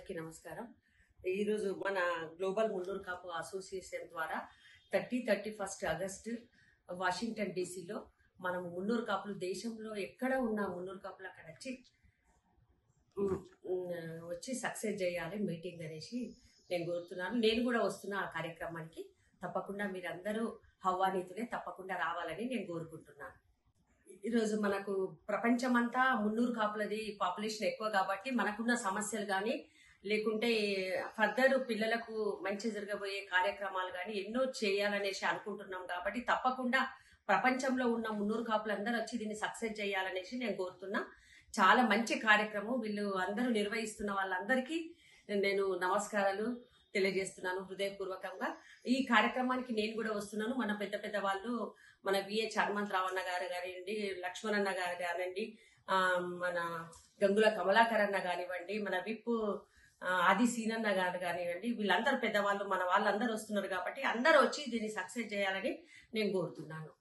అందరికీ నమస్కారం. ఈరోజు మన గ్లోబల్ మున్నూరు కాపు అసోసియేషన్ ద్వారా 31 ఆగస్టు వాషింగ్టన్ డీసీలో మనం మున్నూరు కాపులు దేశంలో ఎక్కడ ఉన్న మున్నూరు కాపులు అక్కడ వచ్చి సక్సెస్ చేయాలి మీటింగ్ అనేసి నేను కోరుతున్నాను. నేను కూడా వస్తున్నా ఆ కార్యక్రమానికి. తప్పకుండా మీరందరూ ఆహ్వానితులే, తప్పకుండా రావాలని నేను కోరుకుంటున్నాను. ఈరోజు మనకు ప్రపంచమంతా మున్నూరు కాపులది పాపులేషన్ ఎక్కువ కాబట్టి మనకున్న సమస్యలు కానీ లేకుంటే ఫర్దర్ పిల్లలకు మంచి జరగబోయే కార్యక్రమాలు కానీ ఎన్నో చేయాలనేసి అనుకుంటున్నాం. కాబట్టి తప్పకుండా ప్రపంచంలో ఉన్న మున్నూరు కాపులు అందరూ వచ్చి దీన్ని సక్సెస్ చేయాలనేసి నేను కోరుతున్నా. చాలా మంచి కార్యక్రమం వీళ్ళు అందరూ నిర్వహిస్తున్న వాళ్ళందరికీ నేను నమస్కారాలు తెలియజేస్తున్నాను హృదయపూర్వకంగా. ఈ కార్యక్రమానికి నేను కూడా వస్తున్నాను. మన పెద్ద పెద్ద వాళ్ళు, మన విహెచ్ హనుమంతరావు అన్న గారు కానివ్వండి, లక్ష్మణ్ అన్న గారు కానివ్వండి, మన గంగుల కమలాకర్ అన్న కానివ్వండి, మన విప్ ఆది సీనన్న గారు కానివ్వండి, వీళ్ళందరూ పెద్దవాళ్ళు, మన వాళ్ళందరూ వస్తున్నారు. కాబట్టి అందరూ వచ్చి దీన్ని సక్సెస్ చేయాలని నేను కోరుతున్నాను.